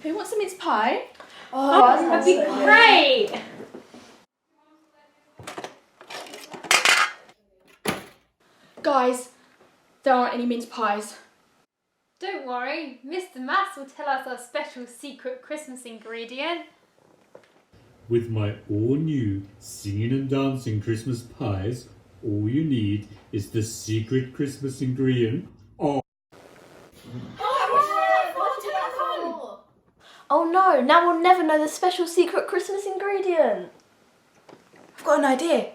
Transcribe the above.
Who wants a mince pie? Oh, that'd be great! Guys, there aren't any mince pies. Don't worry, Mr. Mass will tell us our special secret Christmas ingredient. With my all-new singing and dancing Christmas pies, all you need is the secret Christmas ingredient. Oh no, now we'll never know the special secret Christmas ingredient. I've got an idea.